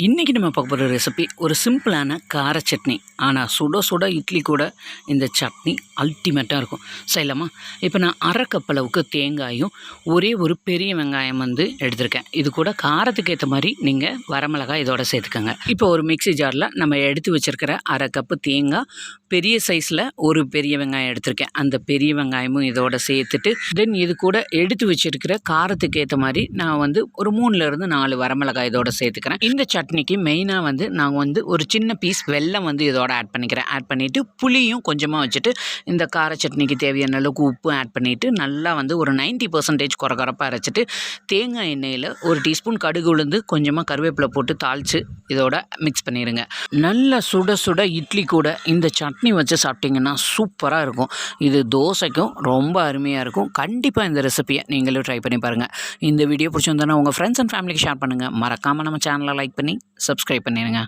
இன்றைக்கி நம்ம பார்க்க போகிற ரெசிபி ஒரு சிம்பிளான கார சட்னி. ஆனால் சுட சுட இட்லி கூட இந்த சட்னி அல்டிமேட்டாக இருக்கும். செய்யலாமா? இப்போ நான் அரை கப் அளவுக்கு தேங்காயும் ஒரே ஒரு பெரிய வெங்காயம் எடுத்திருக்கேன். இது கூட காரத்துக்கு ஏற்ற மாதிரி நீங்கள் வரமிளகாய் இதோட சேர்த்துக்கோங்க. இப்போ ஒரு மிக்ஸி ஜாரில் நம்ம எடுத்து வச்சுருக்கிற அரை கப்பு தேங்காய், பெரிய சைஸில் ஒரு பெரிய வெங்காயம் எடுத்திருக்கேன். அந்த பெரிய வெங்காயமும் இதோட சேர்த்துட்டு தென் இது கூட எடுத்து வச்சுருக்கிற காரத்துக்கு ஏற்ற மாதிரி நான் ஒரு 3லேருந்து 4 வரமிளகாய் இதோட சேர்த்துக்கிறேன். இந்த சட்னிக்கு மெயினாக நான் ஒரு சின்ன பீஸ் வெல்லம் இதோட ஆட் பண்ணிக்கிறேன். ஆட் பண்ணிவிட்டு புளியும் கொஞ்சமாக வச்சுட்டு இந்த கார சட்னிக்கு தேவையான அளவுக்கு உப்பு ஆட் பண்ணிவிட்டு நல்லா ஒரு 90% குறப்பாக அரைச்சிட்டு தேங்காய் எண்ணெயில் ஒரு டீஸ்பூன் கடுகு உளுந்து கொஞ்சமாக கருவேப்பிலை போட்டு தாளித்து இதோட மிக்ஸ் பண்ணிடுங்க. நல்லா சுட சுட இட்லி கூட இந்த சட்னி வச்சு சாப்பிட்டிங்கன்னா சூப்பராக இருக்கும். இது தோசைக்கும் ரொம்ப அருமையாக இருக்கும். கண்டிப்பாக இந்த ரெசிபியை நீங்களும் ட்ரை பண்ணி பாருங்கள். இந்த வீடியோ பிடிச்சிருந்தோன்னா உங்கள் ஃப்ரெண்ட்ஸ் அண்ட் ஃபேமிலிக்கு ஷேர் பண்ணுங்கள். மறக்காமல் நம்ம சேனலை லைக் பண்ணி சப்ஸ்கிரைப் பண்ணிடுங்க.